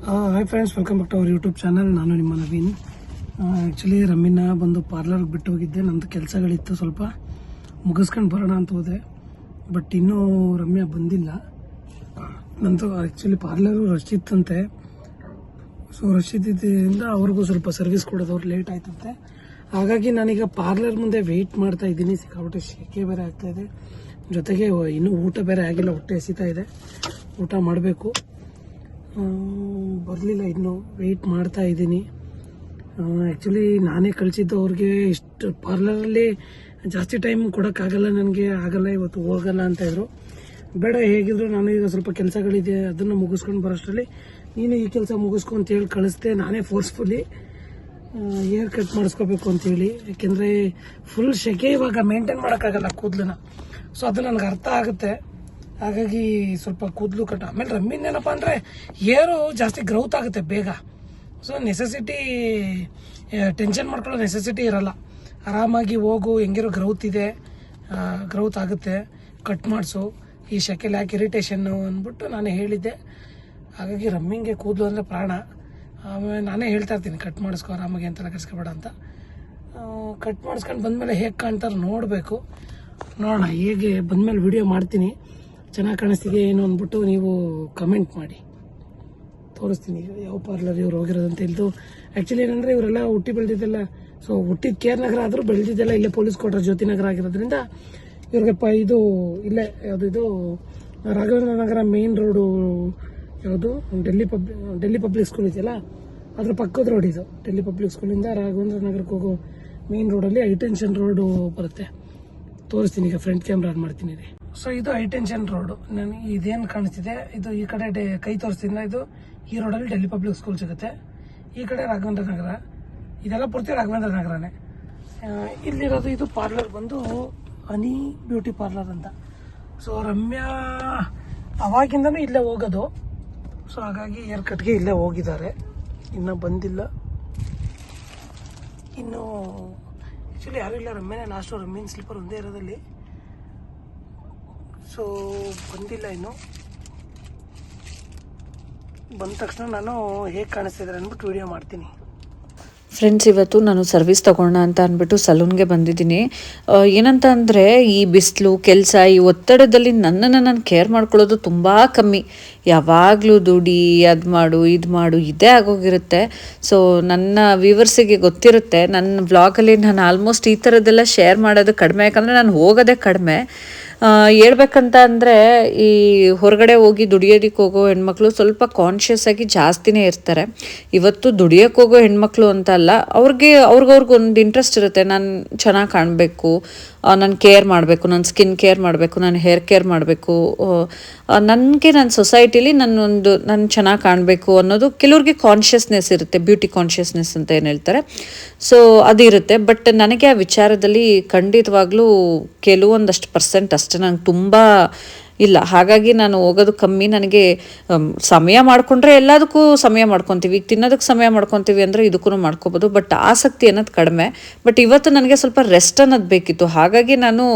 Hi friends, welcome back to our YouTube channel. ನಾನು ನಿಮ್ಮ Naveen. Actually ರಮ್ಮಿನ ಬಂದು ಪಾರ್ಲರ್ಗೆ ಬಿಟ್ಟು ಹೋಗಿದ್ದೆ. ನಂದು ಕೆಲಸಗಳಿತ್ತು, ಸ್ವಲ್ಪ ಮುಗಿಸ್ಕೊಂಡು ಬರೋಣ ಅಂತ ಹೋದೆ. ಬಟ್ ಇನ್ನೂ ರಮ್ಯಾ ಬಂದಿಲ್ಲ. ನಂದು ಆ್ಯಕ್ಚುಲಿ ಪಾರ್ಲರು ರಶ್ ಇತ್ತಂತೆ. ಸೊ ರಶ್ ಇದ್ದಿದ್ದರಿಂದ ಅವ್ರಿಗೂ ಸ್ವಲ್ಪ ಸರ್ವಿಸ್ ಕೊಡೋದವ್ರು ಲೇಟ್ ಆಯ್ತಂತೆ. ಹಾಗಾಗಿ ನಾನೀಗ ಪಾರ್ಲರ್ ಮುಂದೆ ವೆಯ್ಟ್ ಮಾಡ್ತಾ ಇದ್ದೀನಿ. ಸಿಕ್ಕಾಪಟ್ಟೆ ಶೆಕೆ ಬೇರೆ ಆಗ್ತಾ ಇದೆ, ಜೊತೆಗೆ ಇನ್ನೂ ಊಟ ಬೇರೆ ಆಗಿಲ್ಲ. ಹೊಟ್ಟೆ ಹಸಿತಾ ಇದೆ, ಊಟ ಮಾಡಬೇಕು. ಬರಲಿಲ್ಲ, ಇನ್ನೂ ವೆಯ್ಟ್ ಮಾಡ್ತಾ ಇದ್ದೀನಿ. ಆ್ಯಕ್ಚುಲಿ ನಾನೇ ಕಳಿಸಿದ್ದು ಅವ್ರಿಗೆ. ಇಷ್ಟು ಪಾರ್ಲರಲ್ಲಿ ಜಾಸ್ತಿ ಟೈಮ್ ಕೊಡೋಕ್ಕಾಗಲ್ಲ, ನನಗೆ ಆಗಲ್ಲ, ಇವತ್ತು ಹೋಗಲ್ಲ ಅಂತ ಇದ್ರು. ಬೇಡ, ಹೇಗಿದ್ರು ನಾನು ಈಗ ಸ್ವಲ್ಪ ಕೆಲಸಗಳಿದೆ, ಅದನ್ನು ಮುಗಿಸ್ಕೊಂಡು ಬರೋಷ್ಟರಲ್ಲಿ ನೀನು ಈ ಕೆಲಸ ಮುಗಿಸ್ಕೊ ಅಂತೇಳಿ ಕಳಿಸ್ದೆ. ನಾನೇ ಫೋರ್ಸ್ಫುಲ್ಲಿ ಹೇರ್ ಕಟ್ ಮಾಡಿಸ್ಕೋಬೇಕು ಅಂತೇಳಿ. ಯಾಕೆಂದರೆ ಫುಲ್ ಶೆಕೆ, ಇವಾಗ ಮೇಂಟೈನ್ ಮಾಡೋಕ್ಕಾಗಲ್ಲ ಕೂದಲನ್ನ. ಸೊ ಅದು ನನಗೆ ಅರ್ಥ ಆಗುತ್ತೆ. ಹಾಗಾಗಿ ಸ್ವಲ್ಪ ಕೂದಲು ಕಟ್. ಆಮೇಲೆ ರಮ್ಮಿನ್ ಏನಪ್ಪ ಅಂದರೆ ಹೇರು ಜಾಸ್ತಿ ಗ್ರೌತ್ ಆಗುತ್ತೆ ಬೇಗ. ಸೊ ನೆಸೆಸಿಟಿ, ಟೆನ್ಷನ್ ಮಾಡ್ಕೊಳ್ಳೋ ನೆಸೆಸಿಟಿ ಇರಲ್ಲ. ಆರಾಮಾಗಿ ಹೋಗು, ಹೆಂಗಿರೋ ಗ್ರೌತ್ ಇದೆ, ಗ್ರೌತ್ ಆಗುತ್ತೆ, ಕಟ್ ಮಾಡಿಸು, ಈ ಶೆಕೆಲಿ ಯಾಕೆ ಇರಿಟೇಷನ್ನು ಅಂದ್ಬಿಟ್ಟು ನಾನು ಹೇಳಿದ್ದೆ. ಹಾಗಾಗಿ ರಮ್ಮಿಂಗೆ ಕೂದಲು ಅಂದರೆ ಪ್ರಾಣ. ಆಮೇಲೆ ನಾನೇ ಹೇಳ್ತಾ ಇರ್ತೀನಿ, ಕಟ್ ಮಾಡಿಸ್ಕೊ ಆರಾಮಾಗಿ ಅಂತೆಲ್ಲ ಕರ್ಸ್ಕೊಬೇಡ ಅಂತ. ಕಟ್ ಮಾಡಿಸ್ಕೊಂಡು ಬಂದಮೇಲೆ ಹೇಗೆ ಕಾಣ್ತಾರೆ ನೋಡಬೇಕು. ನೋಡೋಣ, ಹೇಗೆ ಬಂದಮೇಲೆ ವಿಡಿಯೋ ಮಾಡ್ತೀನಿ. ಚೆನ್ನಾಗಿ ಕಾಣಿಸ್ತಿದೆ ಏನು ಅಂದ್ಬಿಟ್ಟು ನೀವು ಕಮೆಂಟ್ ಮಾಡಿ, ತೋರಿಸ್ತೀನಿ ಯಾವ ಪಾರ್ಲರ್ ಇವ್ರು ಹೋಗಿರೋದಂತ. ಇಲ್ದು ಆ್ಯಕ್ಚುಲಿ ಏನಂದರೆ ಇವರೆಲ್ಲ ಹುಟ್ಟಿ ಬೆಳೆದಿದ್ದೆಲ್ಲ, ಸೊ ಹುಟ್ಟಿದ ಕೇರ್ ನಗರ ಆದರೂ ಬೆಳೆದಿದ್ದೆಲ್ಲ ಇಲ್ಲೇ ಪೊಲೀಸ್ ಕ್ವಾರ್ಟರ್ ಜ್ಯೋತಿ ನಗರ ಆಗಿರೋದ್ರಿಂದ ಇವ್ರಿಗೆ ಇದು ಇಲ್ಲೇ ಇದು ರಾಘವೇಂದ್ರ ನಗರ ಮೇನ್ ರೋಡು. ಯಾವುದು ಡೆಲ್ಲಿ ಪಬ್ಲಿಕ್ ಸ್ಕೂಲ್ ಇದೆಯಲ್ಲ, ಅದ್ರ ಪಕ್ಕದ ರೋಡ್ ಇದು. ಡೆಲ್ಲಿ ಪಬ್ಲಿಕ್ ಸ್ಕೂಲಿಂದ ರಾಘವೇಂದ್ರ ನಗರಕ್ಕೆ ಹೋಗೋ ಮೇನ್ ರೋಡಲ್ಲಿ ಹೈಟೆನ್ಷನ್ ರೋಡು ಬರುತ್ತೆ. ತೋರಿಸ್ತೀನಿ, ಈಗ ಫ್ರಂಟ್ ಕ್ಯಾಮ್ರಾ ಆನ್ ಮಾಡ್ತೀನಿ ರೀ. ಸೊ ಇದು ಹೈಟೆನ್ಷನ್ ರೋಡು. ನನಗೆ ಇದೇನು ಕಾಣಿಸ್ತಿದೆ, ಇದು ಈ ಕಡೆ ಕೈ ತೋರಿಸ್ತೀನಿ. ಇದು ಈ ರೋಡಲ್ಲಿ ಡೆಲ್ಲಿ ಪಬ್ಲಿಕ್ ಸ್ಕೂಲ್ ಸಿಗುತ್ತೆ. ಈ ಕಡೆ ರಾಘವೇಂದ್ರ ನಗರ, ಇದೆಲ್ಲ ಪೂರ್ತಿ ರಾಘವೇಂದ್ರ ನಗರನೇ. ಇಲ್ಲಿರೋದು ಇದು ಪಾರ್ಲರ್ ಬಂದು ಹನಿ ಬ್ಯೂಟಿ ಪಾರ್ಲರ್ ಅಂತ. ಸೊ ರಮ್ಯಾ ಅವಾಗಿಂದನೂ ಇಲ್ಲೇ ಹೋಗೋದು. ಸೊ ಹಾಗಾಗಿ ಹೇರ್ ಕಟ್ಗೆ ಇಲ್ಲೇ ಹೋಗಿದ್ದಾರೆ, ಇನ್ನೂ ಬಂದಿಲ್ಲ. ಇನ್ನು ಆ್ಯಕ್ಚುಲಿ ಯಾರೂ ಇಲ್ಲ, ರಮ್ಯನೇ ಲಾಸ್ಟು. ರಮ್ಯನ ಸ್ಲಿಪ್ಪರ್ ಒಂದೇ ಇರೋದಲ್ಲಿ. ಸೊ ಬಂದಿಲ್ಲ ಇನ್ನು. ಬಂದ ತಕ್ಷಣ ನಾನು ಹೇಗೆ ಕಾಣಿಸ್ತಿದ್ದಾರೆ ಅಂದ್ಬಿಟ್ಟು ವಿಡಿಯೋ ಮಾಡ್ತೀನಿ. ಫ್ರೆಂಡ್ಸ್, ಇವತ್ತು ನಾನು ಸರ್ವಿಸ್ ತೊಗೊಳ್ಳೋಣ ಅಂತ ಅಂದ್ಬಿಟ್ಟು ಸಲೂನ್ಗೆ ಬಂದಿದ್ದೀನಿ. ಏನಂತ ಅಂದರೆ ಈ ಬಿಸಿಲು, ಕೆಲಸ, ಈ ಒತ್ತಡದಲ್ಲಿ ನನ್ನನ್ನು ನಾನು ಕೇರ್ ಮಾಡ್ಕೊಳ್ಳೋದು ತುಂಬ ಕಮ್ಮಿ. ಯಾವಾಗಲೂ ದುಡಿ, ಅದು ಮಾಡು, ಇದು ಮಾಡು, ಇದೇ ಆಗೋಗಿರುತ್ತೆ. ಸೊ ನನ್ನ ವ್ಯೂವರ್ಸಿಗೆ ಗೊತ್ತಿರುತ್ತೆ, ನನ್ನ ವ್ಲಾಗಲ್ಲಿ ನಾನು ಆಲ್ಮೋಸ್ಟ್ ಈ ಥರದ್ದೆಲ್ಲ ಶೇರ್ ಮಾಡೋದು ಕಡಿಮೆ. ಯಾಕಂದರೆ ನಾನು ಹೋಗೋದೇ ಕಡಿಮೆ. ಹೇಳ್ಬೇಕಂತ ಅಂದರೆ ಈ ಹೊರಗಡೆ ಹೋಗಿ ದುಡಿಯೋದಕ್ಕೆ ಹೋಗೋ ಹೆಣ್ಮಕ್ಳು ಸ್ವಲ್ಪ ಕಾನ್ಷಿಯಸ್ ಆಗಿ ಜಾಸ್ತಿನೇ ಇರ್ತಾರೆ. ಇವತ್ತು ದುಡಿಯೋಕ್ಕೆ ಹೋಗೋ ಹೆಣ್ಮಕ್ಳು ಅಂತ ಅಲ್ಲ, ಅವ್ರಿಗೊಂದು ಇಂಟ್ರೆಸ್ಟ್ ಇರುತ್ತೆ. ನಾನು ಚೆನ್ನಾಗಿ ಕಾಣಬೇಕು, ನಾನು ಕೇರ್ ಮಾಡಬೇಕು, ನನ್ನ ಸ್ಕಿನ್ ಕೇರ್ ಮಾಡಬೇಕು, ನಾನು ಹೇರ್ ಕೇರ್ ಮಾಡಬೇಕು, ನನಗೆ ನನ್ನ ಸೊಸೈಟಿಲಿ ನಾನು ಚೆನ್ನಾಗಿ ಕಾಣಬೇಕು ಅನ್ನೋದು ಕೆಲವ್ರಿಗೆ ಕಾನ್ಷಿಯಸ್ನೆಸ್ ಇರುತ್ತೆ. ಬ್ಯೂಟಿ ಕಾನ್ಷಿಯಸ್ನೆಸ್ ಅಂತ ಏನು ಹೇಳ್ತಾರೆ. ಸೊ ಅದಿರುತ್ತೆ. ಬಟ್ ನನಗೆ ಆ ವಿಚಾರದಲ್ಲಿ ಖಂಡಿತವಾಗ್ಲೂ ಕೆಲವೊಂದಷ್ಟು ಪರ್ಸೆಂಟ್ ಅಷ್ಟೇ ನಂಗೆ ತುಂಬ ಇಲ್ಲ. ಹಾಗಾಗಿ ನಾನು ಹೋಗೋದು ಕಮ್ಮಿ. ನನಗೆ ಸಮಯ ಮಾಡಿಕೊಂಡ್ರೆ ಎಲ್ಲದಕ್ಕೂ ಸಮಯ ಮಾಡ್ಕೊತೀವಿ. ಈಗ ತಿನ್ನೋದಕ್ಕೆ ಸಮಯ ಮಾಡ್ಕೊತೀವಿ ಅಂದರೆ ಇದಕ್ಕೂ ಮಾಡ್ಕೋಬೋದು. ಬಟ್ ಆಸಕ್ತಿ ಅನ್ನೋದು ಕಡಿಮೆ. ಬಟ್ ಇವತ್ತು ನನಗೆ ಸ್ವಲ್ಪ ರೆಸ್ಟ್ ಅನ್ನೋದು ಬೇಕಿತ್ತು. ಹಾಗಾಗಿ ನಾನು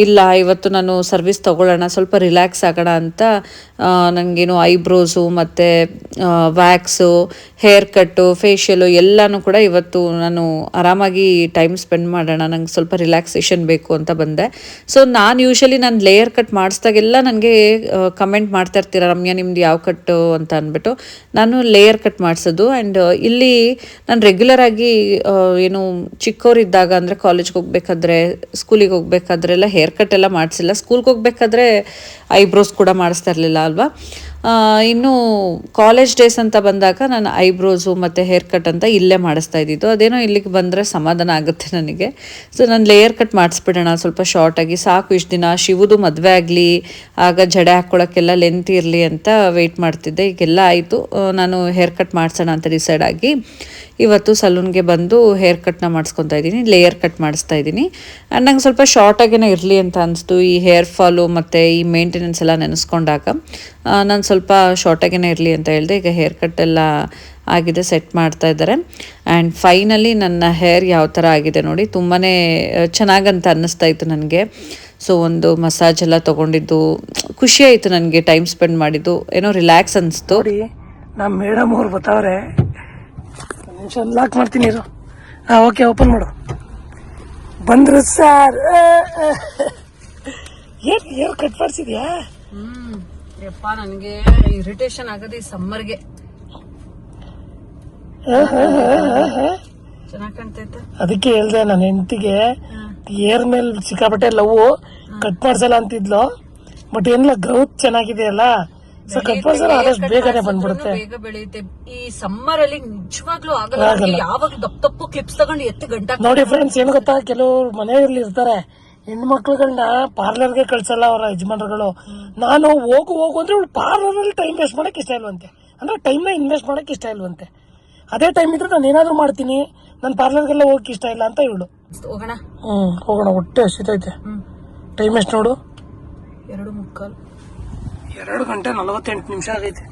ಇಲ್ಲ, ಇವತ್ತು ನಾನು ಸರ್ವಿಸ್ ತೊಗೊಳ್ಳೋಣ, ಸ್ವಲ್ಪ ರಿಲ್ಯಾಕ್ಸ್ ಆಗೋಣ ಅಂತ ನನಗೇನು ಐಬ್ರೋಸು ಮತ್ತು ವ್ಯಾಕ್ಸು, ಹೇರ್ ಕಟ್ಟು, ಫೇಶಿಯಲು ಎಲ್ಲನೂ ಕೂಡ ಇವತ್ತು ನಾನು ಆರಾಮಾಗಿ ಟೈಮ್ ಸ್ಪೆಂಡ್ ಮಾಡೋಣ, ನಂಗೆ ಸ್ವಲ್ಪ ರಿಲ್ಯಾಕ್ಸೇಷನ್ ಬೇಕು ಅಂತ ಬಂದೆ. ಸೊ ನಾನು ಯೂಶಲಿ ನಾನು ಲೇಯರ್ ಕಟ್ ಮಾಡಿಸ್ದಾಗೆಲ್ಲ ನನಗೆ ಕಮೆಂಟ್ ಮಾಡ್ತಾ ಇರ್ತೀರ, ರಮ್ಯಾ ನಿಮ್ದು ಯಾವ ಕಟ್ಟು ಅಂತ ಅಂದ್ಬಿಟ್ಟು. ನಾನು ಲೇಯರ್ ಕಟ್ ಮಾಡಿಸೋದು. ಆ್ಯಂಡ್ ಇಲ್ಲಿ ನಾನು ರೆಗ್ಯುಲರಾಗಿ ಏನು ಚಿಕ್ಕವರಿದ್ದಾಗ ಅಂದರೆ ಕಾಲೇಜ್ಗೆ ಹೋಗ್ಬೇಕಾದ್ರೆ, ಸ್ಕೂಲಿಗೆ ಹೋಗ್ಬೇಕಾದ್ರೆ ಎಲ್ಲ ಹೇರ್ ಕಟ್ ಎಲ್ಲ ಮಾಡಿಸಿಲ್ಲ. ಸ್ಕೂಲ್ಗೆ ಹೋಗ್ಬೇಕಾದ್ರೆ ಐಬ್ರೋಸ್ ಕೂಡ ಮಾಡಿಸ್ತಾ ಇರಲಿಲ್ಲ ಅಲ್ವಾ. ಇನ್ನು ಕಾಲೇಜ್ ಡೇಸ್ ಅಂತ ಬಂದಾಗ ನಾನು ಐಬ್ರೋಸು ಮತ್ತು ಹೇರ್ ಕಟ್ ಅಂತ ಇಲ್ಲೇ ಮಾಡಿಸ್ತಾ ಇದ್ದಿದ್ದು. ಅದೇನೋ ಇಲ್ಲಿಗೆ ಬಂದರೆ ಸಮಾಧಾನ ಆಗುತ್ತೆ ನನಗೆ. ಸೊ ನಾನು ಲೇಯರ್ ಕಟ್ ಮಾಡಿಸ್ಬಿಡೋಣ ಸ್ವಲ್ಪ ಶಾರ್ಟಾಗಿ, ಸಾಕು ಇಷ್ಟು ದಿನ. ಶಿವುದು ಮದುವೆ ಆಗಲಿ, ಆಗ ಜಡೆ ಹಾಕ್ಕೊಳ್ಳೋಕ್ಕೆಲ್ಲ ಲೆಂತ್ ಇರಲಿ ಅಂತ ವೆಯ್ಟ್ ಮಾಡ್ತಿದ್ದೆ. ಈಗೆಲ್ಲ ಆಯಿತು, ನಾನು ಹೇರ್ ಕಟ್ ಮಾಡಿಸೋಣ ಅಂತ ಡಿಸೈಡ್ ಆಗಿ ಇವತ್ತು ಸಲೂನ್ಗೆ ಬಂದು ಹೇರ್ ಕಟ್ನ ಮಾಡಿಸ್ಕೊತಾ ಇದ್ದೀನಿ, ಲೇಯರ್ ಕಟ್ ಮಾಡಿಸ್ತಾ ಇದ್ದೀನಿ. ಆ್ಯಂಡ್ ನಂಗೆ ಸ್ವಲ್ಪ ಶಾರ್ಟಾಗೇ ಇರಲಿ ಅಂತ ಅನಿಸ್ತು. ಈ ಹೇರ್ ಫಾಲು ಮತ್ತು ಈ ಮೇಂಟೆನೆನ್ಸ್ ಎಲ್ಲ ನೆನೆಸ್ಕೊಂಡಾಗ ನಾನು ಸ್ವಲ್ಪ ಶಾರ್ಟಾಗೇ ಇರಲಿ ಅಂತ ಹೇಳಿದೆ. ಈಗ ಹೇರ್ ಕಟ್ ಎಲ್ಲ ಆಗಿದೆ, ಸೆಟ್ ಮಾಡ್ತಾ ಇದ್ದಾರೆ. ಆ್ಯಂಡ್ ಫೈನಲಿ ನನ್ನ ಹೇರ್ ಯಾವ ಥರ ಆಗಿದೆ ನೋಡಿ, ತುಂಬಾ ಚೆನ್ನಾಗಂತ ಅನ್ನಿಸ್ತಾ ಇತ್ತು ನನಗೆ. ಸೊ ಒಂದು ಮಸಾಜ್ ಎಲ್ಲ ತೊಗೊಂಡಿದ್ದು ಖುಷಿ ಆಯಿತು ನನಗೆ, ಟೈಮ್ ಸ್ಪೆಂಡ್ ಮಾಡಿದ್ದು ಏನೋ ರಿಲ್ಯಾಕ್ಸ್ ಅನಿಸ್ತು. ನಮ್ಮ ಮೇಡಮ್ ಅವ್ರು ಬರ್ತಾವ್ರೆ. ಒಂದು ನಿಮಿಷ ಲಾಕ್ ಮಾಡ್ತೀನಿ ಇರು. ಹಾಂ ಓಕೆ, ಓಪನ್ ಮಾಡು. ಬಂದರು ಸರ್. ಏನು ಕಟ್ ಮಾಡಿಸಿದ್ಯಾ? ಯಪ್ಪ ನನಗೆ ಇರಿಟೇಷನ್ ಆಗೋದು ಈ ಸಮ್ಮರ್ಗೆ. ಚೆನ್ನಾಗಿ ಕಾಣ್ತೈತೆ. ಅದಕ್ಕೆ ಹೇಳ್ದೆ ನನ್ನ ಹೆಂಡತಿಗೆ ಏರ್ ಮೇಲೆ ಸಿಕ್ಕಾಪಟ್ಟೆ ಲವ್, ಕಟ್ ಮಾಡ್ಸಲ್ಲ ಅಂತಿದ್ಲು. ಬಟ್ ಏನಿಲ್ಲ, ಗ್ರೌತ್ ಚೆನ್ನಾಗಿದೆ ಅಲ್ಲ, ಸೊ ಕಟ್ ಮಾಡ್ಸಲ್ಲ, ಆದಷ್ಟು ಬೇಗನೆ ಬಂದ್ಬಿಡುತ್ತೆ. ಬೇಗ ಬೆಳೆಯುತ್ತೆ. ಈ ಸಮ್ಮರ್ ಅಲ್ಲಿ ನಿಜವಾಗ್ಲೂ ಆಗಲ್ಲ. ಯಾವಾಗ ದಪ್ಪ ಕ್ಲಿಪ್ಸ್ ತಗೊಂಡು ಎತ್ತು ಗಂಟ. ನೋಡಿ ಫ್ರೆಂಡ್ಸ್, ಏನ್ ಗೊತ್ತಾ, ಕೆಲವರು ಮನೆಯಲ್ಲಿ ಇರ್ತಾರೆ, ಹೆಣ್ಮಕ್ಳುಗಳನ್ನ ಪಾರ್ಲರ್ಗೆ ಕಳ್ಸಲ್ಲ ಅವರ ಯಜಮಾನರುಗಳು. ನಾನು ಹೋಗು ಅಂದ್ರೆ ಇವಳು ಪಾರ್ಲರ್ ಅಲ್ಲಿ ಟೈಮ್ ವೇಸ್ಟ್ ಮಾಡಕ್ ಇಷ್ಟ ಇಲ್ವಂತೆ, ಅಂದ್ರೆ ಟೈಮ್ನ ಇನ್ವೆಸ್ಟ್ ಮಾಡಕ್ ಇಷ್ಟ ಇಲ್ವಂತೆ. ಅದೇ ಟೈಮ್ ಇದ್ರೆ ನಾನು ಏನಾದ್ರು ಮಾಡ್ತೀನಿ, ನನ್ನ ಪಾರ್ಲರ್ಗೆಲ್ಲ ಹೋಗಕ್ ಇಷ್ಟ ಇಲ್ಲ ಅಂತ ಇವಳು. ಹೋಗೋಣ. ಹೋಗೋಣ, ಹೊಟ್ಟೆ ಹಸಿತೈತೆ. ಟೈಮ್ ಎಷ್ಟು ನೋಡು, 2:45. 2 ಗಂಟೆ 48 ನಿಮಿಷ ಆಗೈತೆ.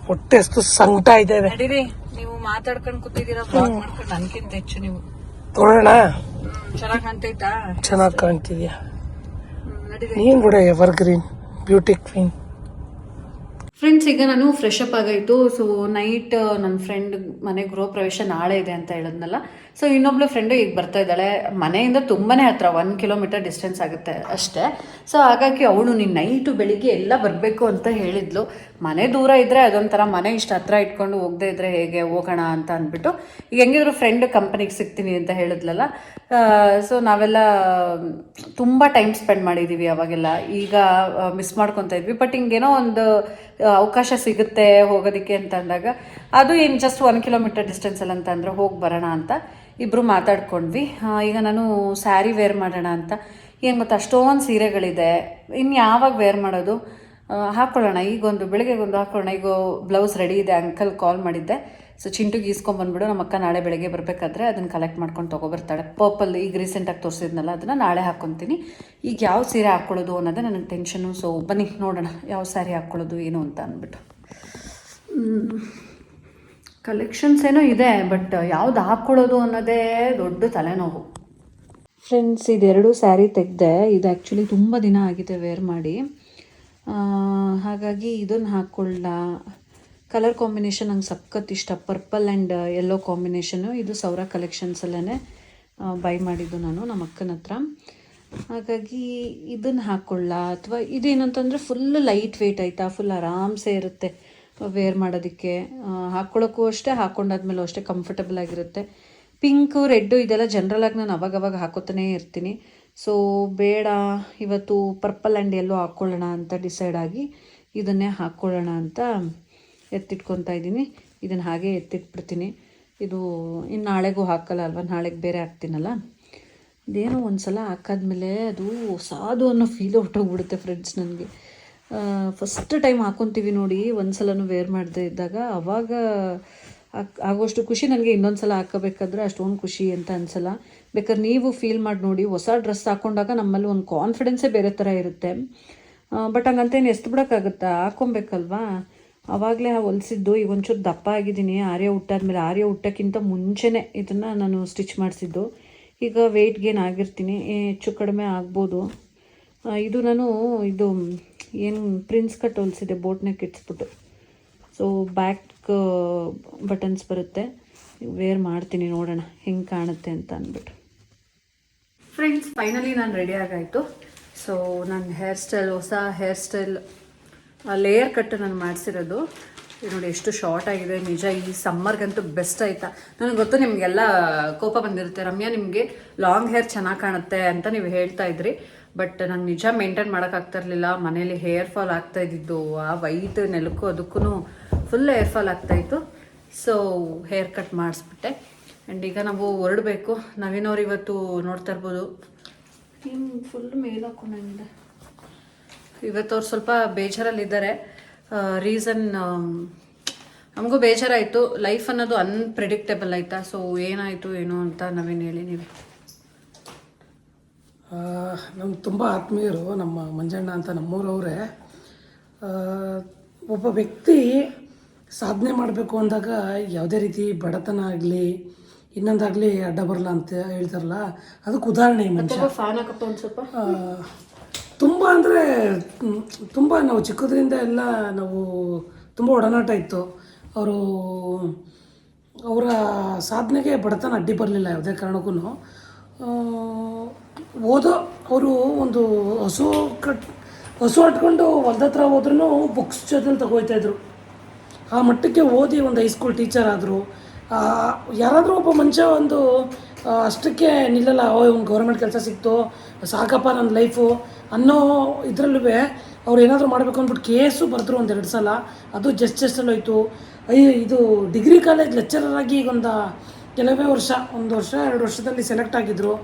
ಹೊಟ್ಟೆ ಎಷ್ಟು ಸಂಕಟ ಐತೆ ಇದೆ. ನಡೀರಿ, ನೀವು ಮಾತಾಡ್ಕೊಂಡು ಕೂತಿದ್ದೀರಾ, ಬ್ಲಾಗ್ ಮಾಡ್ಕೊಂಡು ನನ್ಕಿಂತ ಹೆಚ್ಚು ನೀವು. ನೋಡೋಣ. ಚೆನ್ನಾಗಿ ಕಾಣ್ತೈತಾ? ಚೆನ್ನಾಗಿ ಕಾಣ್ತಿದ್ಯಾ? ನೀನ್ ಬಿಡ ever green beauty queen. Friends, ಈಗ ನಾನು ಫ್ರೆಶ್ ಅಪ್ ಆಗಾಯಿತು. ಸೊ ನೈಟ್ ನನ್ನ ಫ್ರೆಂಡ್ ಮನೆ ಗೃಹ ಪ್ರವೇಶ ನಾಳೆ ಇದೆ ಅಂತ ಹೇಳಿದ್ನಲ್ಲ. ಸೊ ಇನ್ನೊಬ್ಳು ಫ್ರೆಂಡು ಈಗ ಬರ್ತಾ ಇದ್ದಾಳೆ. ಮನೆಯಿಂದ ತುಂಬಾ ಹತ್ರ, 1 ಕಿಲೋಮೀಟರ್ ಡಿಸ್ಟೆನ್ಸ್ ಆಗುತ್ತೆ ಅಷ್ಟೇ. ಸೊ ಹಾಗಾಗಿ ಅವಳು ನೀನು ನೈಟು ಬೆಳಿಗ್ಗೆ ಎಲ್ಲ ಬರಬೇಕು ಅಂತ ಹೇಳಿದ್ಲು. ಮನೆ ದೂರ ಇದ್ದರೆ ಅದೊಂಥರ, ಮನೆ ಇಷ್ಟು ಹತ್ರ ಇಟ್ಕೊಂಡು ಹೋಗದೆ ಇದ್ದರೆ ಹೇಗೆ, ಹೋಗೋಣ ಅಂತ ಅಂದ್ಬಿಟ್ಟು ಈಗ ಹೆಂಗಿದ್ರು ಫ್ರೆಂಡ್ ಕಂಪನಿಗೆ ಸಿಗ್ತೀನಿ ಅಂತ ಹೇಳಿದ್ಲಲ್ಲ. ಸೊ ನಾವೆಲ್ಲ ತುಂಬ ಟೈಮ್ ಸ್ಪೆಂಡ್ ಮಾಡಿದ್ದೀವಿ ಅವಾಗೆಲ್ಲ. ಈಗ ಮಿಸ್ ಮಾಡ್ಕೊತಾ ಇದ್ವಿ. ಬಟ್ ಹಿಂಗೇನೋ ಒಂದು ಅವಕಾಶ ಸಿಗುತ್ತೆ ಹೋಗೋದಕ್ಕೆ ಅಂತ ಅಂದಾಗ, ಅದು ಏನು ಜಸ್ಟ್ 1 ಕಿಲೋಮೀಟರ್ ಡಿಸ್ಟೆನ್ಸಲ್ಲಿ ಅಂತ ಅಂದರೆ ಹೋಗಿ ಬರೋಣ ಅಂತ ಇಬ್ಬರು ಮಾತಾಡ್ಕೊಂಡ್ವಿ. ಈಗ ನಾನು ಸ್ಯಾರಿ ವೇರ್ ಮಾಡೋಣ ಅಂತ. ಏನು ಗೊತ್ತಾ, ಅಷ್ಟೊಂದು ಸೀರೆಗಳಿದೆ, ಇನ್ನು ಯಾವಾಗ ವೇರ್ ಮಾಡೋದು, ಹಾಕ್ಕೊಳ್ಳೋಣ ಈಗೊಂದು, ಬೆಳಗ್ಗೆಗೊಂದು ಹಾಕ್ಕೊಳ್ಳೋಣ. ಈಗ ಬ್ಲೌಸ್ ರೆಡಿ ಇದೆ, ಅಂಕಲ್ ಕಾಲ್ ಮಾಡಿದ್ದೆ. ಸೊ ಚಿಂಟುಗೆ ಈಸ್ಕೊಂಬಂದ್ಬಿಡು, ನಮ್ಮ ಅಕ್ಕ ನಾಳೆ ಬೆಳಗ್ಗೆ ಬರಬೇಕಾದ್ರೆ ಅದನ್ನು ಕಲೆಕ್ಟ್ ಮಾಡ್ಕೊಂಡು ತೊಗೊಬರ್ತಾಳೆ. ಪರ್ಪಲ್ ಈಗ ರೀಸೆಂಟಾಗಿ ತೋರಿಸಿದ್ನಲ್ಲ, ಅದನ್ನು ನಾಳೆ ಹಾಕ್ಕೊತೀನಿ. ಈಗ ಯಾವ ಸೀರೆ ಹಾಕ್ಕೊಳ್ಳೋದು ಅನ್ನೋದೇ ನನಗೆ ಟೆನ್ಷನು. ಸೊ ಬನ್ನಿ ನೋಡೋಣ ಯಾವ ಸ್ಯಾರಿ ಹಾಕ್ಕೊಳ್ಳೋದು ಏನು ಅಂತ ಅಂದ್ಬಿಟ್ಟು. ಕಲೆಕ್ಷನ್ಸ್ ಏನೋ ಇದೆ, ಬಟ್ ಯಾವ್ದು ಹಾಕ್ಕೊಳ್ಳೋದು ಅನ್ನೋದೇ ದೊಡ್ಡ ತಲೆನೋವು. ಫ್ರೆಂಡ್ಸ್, ಇದೆರಡು ಸ್ಯಾರಿ ತೆಗೆದೆ. ಇದು ಆ್ಯಕ್ಚುಲಿ ತುಂಬ ದಿನ ಆಗಿದೆ ವೇರ್ ಮಾಡಿ. ಹಾಗಾಗಿ ಇದನ್ನು ಹಾಕ್ಕೊಳ್ಳ. ಕಲರ್ ಕಾಂಬಿನೇಷನ್ ನಂಗೆ ಸಖತ್ ಇಷ್ಟ, ಪರ್ಪಲ್ ಆ್ಯಂಡ್ ಯೆಲ್ಲೋ ಕಾಂಬಿನೇಷನು. ಇದು ಸೌರ ಕಲೆಕ್ಷನ್ಸಲ್ಲೇ ಬೈ ಮಾಡಿದ್ದು ನಾನು ನಮ್ಮ ಅಕ್ಕನ ಹತ್ರ. ಹಾಗಾಗಿ ಇದನ್ನು ಹಾಕ್ಕೊಳ್ಳ. ಅಥವಾ ಇದೇನಂತಂದರೆ ಫುಲ್ ಲೈಟ್ ವೆಯ್ಟ್ ಆಯಿತಾ, ಫುಲ್ ಆರಾಮ್ಸೆ ಇರುತ್ತೆ ವೇರ್ ಮಾಡೋದಕ್ಕೆ. ಹಾಕ್ಕೊಳ್ಳೋಕ್ಕೂ ಅಷ್ಟೇ, ಹಾಕ್ಕೊಂಡಾದ್ಮೇಲೂ ಅಷ್ಟೇ ಕಂಫರ್ಟಬಲ್ ಆಗಿರುತ್ತೆ. ಪಿಂಕು, ರೆಡ್ಡು ಇದೆಲ್ಲ ಜನರಲಾಗಿ ನಾನು ಅವಾಗವಾಗ ಹಾಕೋತಾನೇ ಇರ್ತೀನಿ. ಸೊ ಬೇಡ, ಇವತ್ತು ಪರ್ಪಲ್ ಆ್ಯಂಡ್ ಯೆಲ್ಲೋ ಹಾಕ್ಕೊಳ್ಳೋಣ ಅಂತ ಡಿಸೈಡ್ ಆಗಿ ಇದನ್ನೇ ಹಾಕ್ಕೊಳ್ಳೋಣ ಅಂತ ಎತ್ತಿಟ್ಕೊತಾ ಇದ್ದೀನಿ. ಇದನ್ನು ಹಾಗೆ ಎತ್ತಿಟ್ಬಿಡ್ತೀನಿ. ಇದು ಇನ್ನು ನಾಳೆಗೂ ಹಾಕಲ್ಲ ಅಲ್ವ, ನಾಳೆಗೆ ಬೇರೆ ಹಾಕ್ತೀನಲ್ಲ. ಇದೇನೋ ಒಂದು ಸಲ ಹಾಕಾದ್ಮೇಲೆ ಅದು ಸಾಧು ಅನ್ನೋ ಫೀಲ್ ಹೊರಟೋಗ್ಬಿಡುತ್ತೆ ಫ್ರೆಂಡ್ಸ್ ನನಗೆ. ಫಸ್ಟ್ ಟೈಮ್ ಹಾಕ್ಕೊತೀವಿ ನೋಡಿ, ಒಂದು ಸಲನೂ ವೇರ್ ಮಾಡದೇ ಇದ್ದಾಗ, ಅವಾಗ ಆಗೋಷ್ಟು ಖುಷಿ ನನಗೆ ಇನ್ನೊಂದು ಸಲ ಹಾಕೋಬೇಕಾದ್ರೆ ಅಷ್ಟೊಂದು ಖುಷಿ ಅಂತ ಅನಿಸಲ್ಲ. ಬೇಕಾದ್ರೆ ನೀವು ಫೀಲ್ ಮಾಡಿ ನೋಡಿ, ಹೊಸ ಡ್ರೆಸ್ ಹಾಕ್ಕೊಂಡಾಗ ನಮ್ಮಲ್ಲಿ ಒಂದು ಕಾನ್ಫಿಡೆನ್ಸೇ ಬೇರೆ ಥರ ಇರುತ್ತೆ. ಬಟ್ ಹಂಗಂತೇನು ಎಷ್ಟು ಬಿಡೋಕ್ಕಾಗುತ್ತಾ, ಹಾಕ್ಕೊಬೇಕಲ್ವಾ. ಆವಾಗಲೇ ಹೊಲಿಸಿದ್ದು. ಈಗ ಒಂಚೂರು ದಪ್ಪ ಆಗಿದ್ದೀನಿ, ಆರ್ಯ ಹುಟ್ಟಾದ್ಮೇಲೆ. ಆರ್ಯ ಹುಟ್ಟೋಕ್ಕಿಂತ ಮುಂಚೆನೇ ಇದನ್ನು ನಾನು ಸ್ಟಿಚ್ ಮಾಡಿಸಿದ್ದು. ಈಗ ವೆಯ್ಟ್ ಗೇನ್ ಆಗಿರ್ತೀನಿ, ಹೆಚ್ಚು ಕಡಿಮೆ ಆಗ್ಬೋದು. ಇದು ನಾನು ಏನು ಪ್ರಿನ್ಸ್ ಕಟ್ ಹೊಲಿಸಿದೆ, ಬೋಟ್ನೆಕ್ ಇಟ್ಸ್ಬಿಟ್ಟು. ಸೊ ಬ್ಯಾಕ್ ಬಟನ್ಸ್ ಬರುತ್ತೆ. ವೇರ್ ಮಾಡ್ತೀನಿ, ನೋಡೋಣ ಹೆಂಗೆ ಕಾಣುತ್ತೆ ಅಂತ ಅಂದ್ಬಿಟ್ಟು. ಫ್ರೆಂಡ್ಸ್, ಫೈನಲಿ ನಾನು ರೆಡಿ ಆಗಾಯಿತು. ಸೊ ನನ್ನ ಹೇರ್ ಸ್ಟೈಲ್, ಹೊಸ ಹೇರ್ ಸ್ಟೈಲ್, ಲೇಯರ್ ಕಟ್ ನಾನು ಮಾಡಿಸಿರೋದು. ನೋಡಿ ಎಷ್ಟು ಶಾರ್ಟ್ ಆಗಿದೆ. ನಿಜ ಈ ಸಮ್ಮರ್ಗಂತೂ ಬೆಸ್ಟ್ ಆಯಿತಾ. ನನಗೆ ಗೊತ್ತು ನಿಮಗೆಲ್ಲ ಕೋಪ ಬಂದಿರುತ್ತೆ, ರಮ್ಯಾ ನಿಮಗೆ ಲಾಂಗ್ ಹೇರ್ ಚೆನ್ನಾಗಿ ಕಾಣುತ್ತೆ ಅಂತ ನೀವು ಹೇಳ್ತಾ ಇದ್ರಿ. ಬಟ್ ನಂಗೆ ನಿಜ ಮೇಂಟೈನ್ ಮಾಡೋಕ್ಕಾಗ್ತಾ ಇರಲಿಲ್ಲ. ಮನೇಲಿ ಹೇರ್ ಫಾಲ್ ಆಗ್ತಾ ಇದ್ದಿದ್ದು, ಆ ವೈಟ್ ನೆಲಕ್ಕೂ ಅದಕ್ಕೂ ಫುಲ್ ಹೇರ್ ಫಾಲ್ ಆಗ್ತಾಯಿತ್ತು. ಸೊ ಹೇರ್ ಕಟ್ ಮಾಡಿಸ್ಬಿಟ್ಟೆ. ಆ್ಯಂಡ್ ಈಗ ನಾವು ಹೊರಡಬೇಕು. ನವೀನವ್ರು ಇವತ್ತು ನೋಡ್ತಾ ಇರ್ಬೋದು, ಫುಲ್ ಮೇಲೆ ಹಾಕೊಂಡಂಗಿದೆ. ಇವತ್ತು ಅವ್ರು ಸ್ವಲ್ಪ ಬೇಜಾರಲ್ಲಿದ್ದಾರೆ. ರೀಸನ್ ನಮಗೂ ಬೇಜಾರಾಯಿತು. ಲೈಫ್ ಅನ್ನೋದು ಅನ್ಪ್ರೆಡಿಕ್ಟೇಬಲ್ ಆಯಿತಾ. ಸೊ ಏನಾಯಿತು ಏನೋ ಅಂತ ನವೀನ್ ಹೇಳಿ ನೀವು. ನಮ್ಗೆ ತುಂಬ ಆತ್ಮೀಯರು, ನಮ್ಮ ಮಂಜಣ್ಣ ಅಂತ ನಮ್ಮೂರವರೇ. ಒಬ್ಬ ವ್ಯಕ್ತಿ ಸಾಧನೆ ಮಾಡಬೇಕು ಅಂದಾಗ ಯಾವುದೇ ರೀತಿ ಬಡತನ ಆಗಲಿ ಇನ್ನೊಂದಾಗಲಿ ಅಡ್ಡ ಬರಲ್ಲ ಅಂತ ಹೇಳ್ತಾರಲ್ಲ, ಅದಕ್ಕೆ ಉದಾಹರಣೆ ಮನುಷ್ಯ. ಫ್ಯಾನ್ ಹಾಕಪ್ಪ ಒಂದು ಸ್ವಲ್ಪ. ತುಂಬ ಅಂದರೆ ತುಂಬ ನಾವು ಚಿಕ್ಕದ್ರಿಂದ ಎಲ್ಲ ನಾವು ತುಂಬ ಒಡನಾಟ ಇತ್ತು. ಅವರು ಅವರ ಸಾಧನೆಗೆ ಬಡತನ ಅಡ್ಡಿ ಬರಲಿಲ್ಲ ಯಾವುದೇ ಕಾರಣಕ್ಕೂ. ಅವರು ಒಂದು ಹಸು ಹಟ್ಕೊಂಡು ಹೊಲ್ದ ಹತ್ರ ಹೋದ್ರೂ ಬುಕ್ಸ್ ಜೊತೆಲಿ ತಗೋಯ್ತಾಯಿದ್ರು. ಆ ಮಟ್ಟಕ್ಕೆ ಓದಿ ಒಂದು ಹೈಸ್ಕೂಲ್ ಟೀಚರ್ ಆದರು. ಯಾರಾದರೂ ಒಬ್ಬ ಮನುಷ್ಯ ಒಂದು ಅಷ್ಟಕ್ಕೆ ನಿಲ್ಲಲ್ಲ, ಒಂದು ಗೌರ್ಮೆಂಟ್ ಕೆಲಸ ಸಿಕ್ತು ಸಾಕಪ್ಪ ನನ್ನ ಲೈಫು ಅನ್ನೋ ಇದರಲ್ಲೂ ಅವ್ರು ಏನಾದರೂ ಮಾಡಬೇಕು ಅಂದ್ಬಿಟ್ಟು ಕೇಸು ಬರೆದ್ರು 1-2 ಸಲ. ಅದು ಜಸ್ಟಲ್ಲೋಯ್ತು. ಇದು ಡಿಗ್ರಿ ಕಾಲೇಜ್ ಲೆಕ್ಚರರ್ ಆಗಿ ಈಗ ಕೆಲವೇ ವರ್ಷ, 1 ವರ್ಷ 2 ವರ್ಷದಲ್ಲಿ ಸೆಲೆಕ್ಟ್ ಆಗಿದ್ದರು.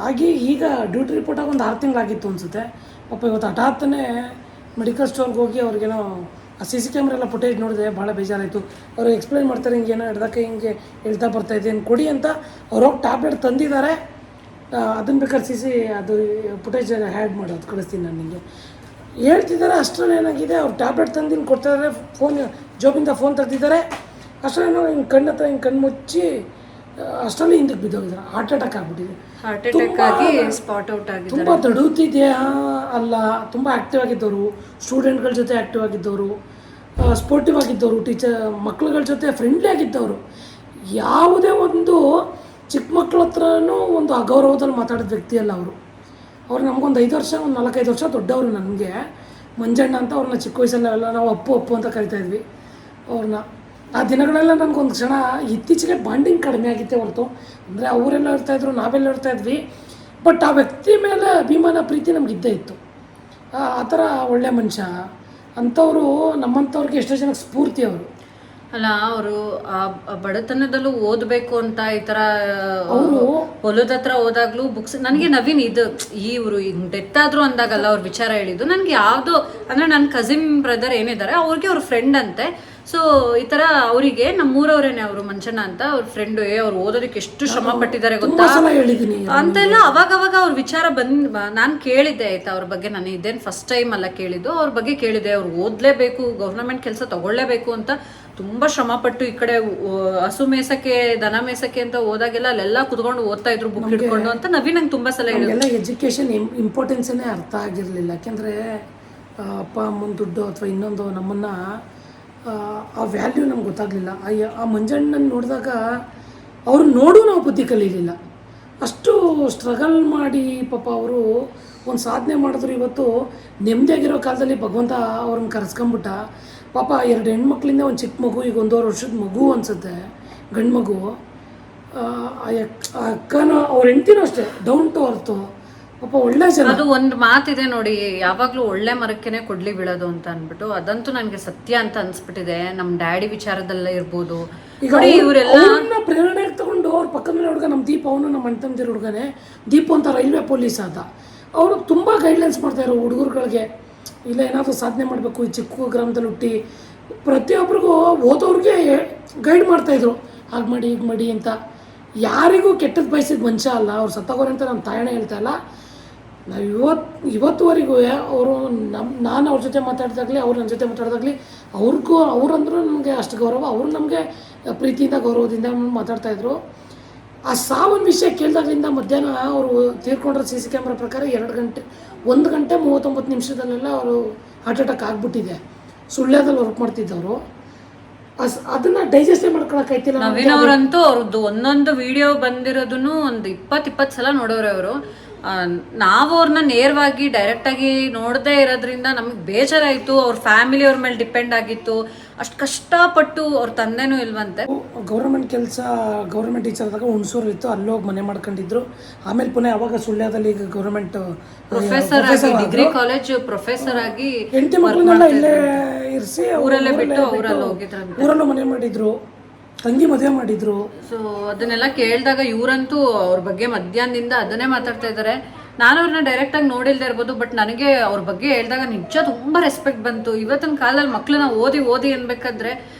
ಆಗಿ ಈಗ ಡ್ಯೂಟಿ ರಿಪೋರ್ಟಾಗಿ ಒಂದು 6 ತಿಂಗಳಾಗಿತ್ತು ಅನಿಸುತ್ತೆ. ಪಾಪ ಇವತ್ತು ಹಠಾತ್ತನೇ ಮೆಡಿಕಲ್ ಸ್ಟೋರ್ಗೆ ಹೋಗಿ ಅವ್ರಿಗೇನೋ ಆ CC ಕ್ಯಾಮ್ರಾ ಎಲ್ಲ ಫುಟೇಜ್ ನೋಡಿದೆ, ಭಾಳ ಬೇಜಾರಾಯಿತು. ಅವರು ಎಕ್ಸ್ಪ್ಲೈನ್ ಮಾಡ್ತಾರೆ, ಹಿಂಗೇನೋ ಹಿಡ್ದಕ್ಕೆ ಹಿಂಗೆ ಹೇಳ್ತಾ ಬರ್ತಾಯಿದೆ ಕೊಡಿ ಅಂತ. ಅವ್ರೋಗಿ ಟ್ಯಾಬ್ಲೆಟ್ ತಂದಿದ್ದಾರೆ. ಅದನ್ನು ಬೇಕಾದ್ರೆ CC ಅದು ಫುಟೇಜ್ ಹ್ಯಾಡ್ ಮಾಡೋದು ಕಳಿಸ್ತೀನಿ ನಾನು ನಿಮಗೆ. ಹೇಳ್ತಿದ್ದಾರೆ ಅಷ್ಟರಲ್ಲಿ ಏನಾಗಿದೆ, ಅವ್ರು ಟ್ಯಾಬ್ಲೆಟ್ ತಂದಿನ ಕೊಡ್ತಾಯಿದ್ದಾರೆ, ಫೋನ್ ಜೋಬಿಂದ ಫೋನ್ ತೆಗ್ದಿದ್ದಾರೆ. ಅಷ್ಟರೇನೋ ಹಿಂಗೆ ಕಣ್ಣು ಹತ್ರ ಹಿಂಗೆ ಕಣ್ಣು ಮುಚ್ಚಿ ಅಷ್ಟರಲ್ಲಿ ಹಿಂದಕ್ಕೆ ಬಿದ್ದೋಗಿದ್ದಾರೆ. ಹಾರ್ಟ್ ಅಟ್ಯಾಕ್ ಆಗ್ಬಿಟ್ಟಿದೆ. ತುಂಬ ದಡುತಿ ದೇಹ ಅಲ್ಲ, ತುಂಬ ಆ್ಯಕ್ಟಿವ್ ಆಗಿದ್ದವರು, ಸ್ಟೂಡೆಂಟ್ಗಳ ಜೊತೆ ಆ್ಯಕ್ಟಿವ್ ಆಗಿದ್ದವರು, ಸ್ಪೋರ್ಟಿವ್ ಆಗಿದ್ದವರು, ಮಕ್ಳುಗಳ ಜೊತೆ ಫ್ರೆಂಡ್ಲಿ ಆಗಿದ್ದವರು. ಯಾವುದೇ ಒಂದು ಚಿಕ್ಕ ಮಕ್ಳ ಹತ್ರನೂ ಒಂದು ಅಗೌರವದಲ್ಲಿ ಮಾತಾಡಿದ ವ್ಯಕ್ತಿ ಅಲ್ಲ ಅವರು ನಮಗೊಂದು 5 ವರ್ಷ, ಒಂದು 4-5 ವರ್ಷ ದೊಡ್ಡವರು. ನನಗೆ ಮಂಜಣ್ಣ ಅಂತ ಅವ್ರನ್ನ ಚಿಕ್ಕ ವಯಸ್ಸಲ್ಲೆಲ್ಲ ನಾವು ಅಪ್ಪು ಅಂತ ಕರಿತಾಯಿದ್ವಿ ಅವ್ರನ್ನ. ಆ ದಿನಗಳೆಲ್ಲ ನನಗೊಂದು ಕ್ಷಣ ಇತ್ತೀಚೆಗೆ ಬಾಂಡಿಂಗ್ ಕಡಿಮೆ ಆಗಿತ್ತೆ ಹೊರತು, ಅಂದರೆ ಅವರೆಲ್ಲ ಇರ್ತಾಯಿದ್ರು, ನಾವೆಲ್ಲ ಇರ್ತಾಯಿದ್ವಿ. ಬಟ್ ಆ ವ್ಯಕ್ತಿ ಮೇಲೆ ಅಭಿಮಾನ ಪ್ರೀತಿ ನಮಗಿದ್ದೇ ಇತ್ತು. ಆ ಥರ ಒಳ್ಳೆ ಮನುಷ್ಯ ಅಂಥವರು ನಮ್ಮಂಥವ್ರಿಗೆ ಎಷ್ಟೋ ಜನಕ್ಕೆ ಸ್ಫೂರ್ತಿ ಅವರು. ಅಲ್ಲ, ಅವರು ಬಡತನದಲ್ಲೂ ಓದಬೇಕು ಅಂತ ಈ ತರ ಹೊಲದ ಹತ್ರ ಹೋದಾಗ್ಲೂ ಬುಕ್ಸ್ ನನಗೆ ನವೀನ್ ಇದು ಇವರು ಹಿಂಗ್ ಡೆತ್ ಆದ್ರು ಅಂದಾಗಲ್ಲ ಅವ್ರ ವಿಚಾರ ಹೇಳಿದ್ದು ನನಗೆ ಯಾವ್ದು ಅಂದ್ರೆ ನನ್ನ ಕಸಿನ್ ಬ್ರದರ್ ಏನಿದ್ದಾರೆ ಅವ್ರಿಗೆ ಅವ್ರ ಫ್ರೆಂಡ್ ಅಂತೆ. ಸೊ ಈ ತರ ಅವರಿಗೆ ನಮ್ಮೂರವ್ರೇನೆ ಅವರು ಮಂಚಣ್ಣ ಅಂತ ಅವ್ರ ಫ್ರೆಂಡ್. ಅವ್ರು ಓದೋದಕ್ಕೆ ಎಷ್ಟು ಶ್ರಮ ಪಟ್ಟಿದ್ದಾರೆ ಗೊತ್ತಾ ಅಂತೆಲ್ಲ ಅವಾಗ ಅವ್ರ ವಿಚಾರ ನಾನು ಕೇಳಿದ್ದೆ ಆಯ್ತಾ ಅವ್ರ ಬಗ್ಗೆ. ನಾನು ಇದೇನು ಫಸ್ಟ್ ಟೈಮ್ ಅಲ್ಲ ಕೇಳಿದ್ದು, ಅವ್ರ ಬಗ್ಗೆ ಕೇಳಿದೆ. ಅವ್ರು ಓದ್ಲೇಬೇಕು, ಗೌರ್ನಮೆಂಟ್ ಕೆಲಸ ತಗೊಳ್ಳೇಬೇಕು ಅಂತ ತುಂಬಾ ಶ್ರಮ ಪಟ್ಟು ಈ ಕಡೆ ಹಸು ಮೇಸಕ್ಕೆ ದನ ಮೇಸಕ್ಕೆ ಅಂತ ಹೋದಾಗೆಲ್ಲ ಅಲ್ಲೆಲ್ಲ ಕುತ್ಕೊಂಡು ಓದ್ತಾ ಇದ್ರು ಬುಕ್ ಹಿಡ್ಕೊಂಡು ಅಂತ ನವೀನ್ ನಂಗೆ ತುಂಬಾ ಸಲ ಹೇಳಿದ್ರು. ಎಜುಕೇಶನ್ ಇಂಪಾರ್ಟೆನ್ಸನ್ನೇ ಅರ್ಥ ಆಗಿರಲಿಲ್ಲ. ಯಾಕೆಂದ್ರೆ ಅಪ್ಪ ಅಮ್ಮನ ದುಡ್ಡು ಅಥವಾ ಇನ್ನೊಂದು ನಮ್ಮನ್ನ ಆ ವ್ಯಾಲ್ಯೂ ನಮ್ಗೆ ಗೊತ್ತಾಗಲಿಲ್ಲ. ಆ ಮಂಜಣ್ಣನ ನೋಡಿದಾಗ ಅವ್ರು ನಾವು ಬುದ್ಧಿ ಕಲೀಲಿಲ್ಲ. ಅಷ್ಟು ಸ್ಟ್ರಗಲ್ ಮಾಡಿ ಪಾಪ ಅವರು ಒಂದು ಸಾಧನೆ ಮಾಡಿದ್ರು. ಇವತ್ತು ನೆಮ್ಮದಿಯಾಗಿರೋ ಕಾಲದಲ್ಲಿ ಭಗವಂತ ಅವ್ರನ್ನ ಕರೆಸ್ಕೊಂಬಿಟ್ಟ. ಪಾಪ 2 ಹೆಣ್ಮಕ್ಳಿಂದ ಒಂದು ಚಿಕ್ಕ ಮಗು, ಈಗ 1.5 ವರ್ಷದ ಮಗು ಅನಿಸುತ್ತೆ, ಗಂಡು ಮಗು. ಅಕ್ಕನೂ ಅವ್ರ ಹೆಂಡ್ತಿನೂ ಅಷ್ಟೇ ಡೌನ್ ಟು ಅರ್ತು. ಪಾಪ ಒಳ್ಳೆ ಜನ. ಅದು ಒಂದು ಮಾತಿದೆ ನೋಡಿ, ಯಾವಾಗ್ಲೂ ಒಳ್ಳೆ ಮರಕ್ಕೆನೆ ಕೊಡ್ಲಿ ಬೀಳೋದು ಅಂತ ಅಂದ್ಬಿಟ್ಟು, ಅದಂತೂ ನನಗೆ ಸತ್ಯ ಅಂತ ಅನ್ಸ್ಬಿಟ್ಟಿದೆ. ನಮ್ಮ ಡ್ಯಾಡಿ ವಿಚಾರದಲ್ಲ ಇರ್ಬೋದು. ಇವರೆಲ್ಲ ಪ್ರೇರಣೆ ತಗೊಂಡು ಅವ್ರ ಪಕ್ಕದ ಮೇಲೆ ಹುಡುಗ, ನಮ್ಮ ದೀಪ, ಅವನು ನಮ್ಮ ಅಣ್ಣ ಹುಡುಗನೇ ದೀಪ ಅಂತ ರೈಲ್ವೆ ಪೊಲೀಸ್ ಆದ. ಅವರು ತುಂಬ ಗೈಡ್ಲೈನ್ಸ್ ಮಾಡ್ತಾಯಿದ್ರು ಹುಡುಗರುಗಳಿಗೆ. ಇಲ್ಲ ಏನಾದರೂ ಸಾಧನೆ ಮಾಡಬೇಕು, ಈ ಚಿಕ್ಕ ಗ್ರಾಮದಲ್ಲಿ ಹುಟ್ಟಿ ಪ್ರತಿಯೊಬ್ಬರಿಗೂ ಓದೋರಿಗೆ ಗೈಡ್ ಮಾಡ್ತಾಯಿದ್ರು, ಹಾಗೆ ಮಾಡಿ ಹೀಗೆ ಮಾಡಿ ಅಂತ. ಯಾರಿಗೂ ಕೆಟ್ಟದ್ದು ಬಯಸಿದ ಮನುಷ್ಯ ಅಲ್ಲ ಅವ್ರು. ಸತ್ತೋಗೋರೆ ಅಂತ ನಮ್ಮ ತಾಯಣ್ಣ ಹೇಳ್ತಾ ಇಲ್ಲ. ನಾವು ಇವತ್ತುವರೆಗೂ ಅವರು ನಾನು ಅವ್ರ ಜೊತೆ ಮಾತಾಡಿದಾಗಲಿ, ಅವ್ರು ನನ್ನ ಜೊತೆ ಮಾತಾಡಿದಾಗಲಿ ಅವರಂದ್ರೂ ನಮಗೆ ಅಷ್ಟು ಗೌರವ. ಅವರು ನಮಗೆ ಪ್ರೀತಿಯಿಂದ ಗೌರವದಿಂದ ಮಾತಾಡ್ತಾಯಿದ್ರು. ಆ ಸಾವನ್ನ ವಿಷಯ ಕೇಳಿದಾಗಲಿಂದ ಮಧ್ಯಾಹ್ನ ಅವರು ತೀರ್ಕೊಂಡ್ರೆ CC ಕ್ಯಾಮ್ರಾ ಪ್ರಕಾರ 1 ಗಂಟೆ 39 ನಿಮಿಷದಲ್ಲೆಲ್ಲ ಅವರು ಹಾರ್ಟ್ ಅಟ್ಯಾಕ್ ಆಗಿಬಿಟ್ಟಿದೆ. ಸುಳ್ಳ್ಯದಲ್ಲಿ ವರ್ಕ್ ಮಾಡ್ತಿದ್ದವರು. ಅದನ್ನ ಡೈಜೆಸ್ಟ್ ಮಾಡ್ಕೊಳಕ್ಕಾಯ್ತಿಲ್ಲ. ನವೀನ್ ಅವರಂತೂ ಅವ್ರದ್ದು ಒಂದೊಂದು ವಿಡಿಯೋ ಬಂದಿರೋದನ್ನು ಒಂದು 20 ಸಲ ನೋಡೋರೆ ಅವರು. ನಾವು ಅವ್ರನ್ನ ನೇರವಾಗಿ ಡೈರೆಕ್ಟಾಗಿ ನೋಡದೇ ಇರೋದ್ರಿಂದ ನಮಗೆ ಬೇಜಾರಾಯಿತು. ಅವ್ರ ಫ್ಯಾಮಿಲಿ ಅವ್ರ ಮೇಲೆ ಡಿಪೆಂಡ್ ಆಗಿತ್ತು. ಅಷ್ಟು ಕಷ್ಟಪಟ್ಟು ಅವ್ರ ತಂದೆನೂ ಇಲ್ವಂತೆ. ಗೌರ್ಮೆಂಟ್ ಕೆಲಸ, ಗೌರ್ಮೆಂಟ್ ಟೀಚರ್ ಆದಾಗ ಹುಣಸೂರು ಇತ್ತು, ಅಲ್ಲೋಗಿ ಮನೆ ಮಾಡ್ಕೊಂಡಿದ್ರು. ಆಮೇಲೆ ಪುನಃ ಯಾವಾಗ ಸುಳ್ಳ್ಯದಲ್ಲಿ ಈಗ ಗೌರ್ಮೆಂಟ್ ಪ್ರೊಫೆಸರ್ ಆಗಿ, ಡಿಗ್ರಿ ಕಾಲೇಜ್ ಪ್ರೊಫೆಸರ್ ಆಗಿ ಹೆಂಡತಿ ಮಕ್ಕಳನ್ನೆಲ್ಲ ಇಲ್ಲೇ ಇರಿಸಿ ಊರಲ್ಲೇ ಬಿಟ್ಟು ಊರಲ್ಲಿ ಹೋಗಿದ್ರಂತೆ. ಊರಲ್ಲೂ ಮನೆ ಮಾಡಿದ್ರು, ತಂಗಿ ಮದುವೆ ಮಾಡಿದ್ರು. ಸೊ ಅದನ್ನೆಲ್ಲ ಕೇಳಿದಾಗ ಇವರಂತೂ ಅವ್ರ ಬಗ್ಗೆ ಮಧ್ಯಾಹ್ನದಿಂದ ಅದನ್ನೇ ಮಾತಾಡ್ತಾ ಇದ್ದಾರೆ. ನಾನು ಅವ್ರನ್ನ ಡೈರೆಕ್ಟಾಗಿ ನೋಡಿಲ್ದೇ ಇರ್ಬೋದು, ಬಟ್ ನನಗೆ ಅವ್ರ ಬಗ್ಗೆ ಹೇಳಿದಾಗ ನಿಜ ತುಂಬ ರೆಸ್ಪೆಕ್ಟ್ ಬಂತು. ಇವತ್ತಿನ ಕಾಲದಲ್ಲಿ ಮಕ್ಕಳನ್ನ ಓದಿ ಅನ್ಬೇಕಾದ್ರೆ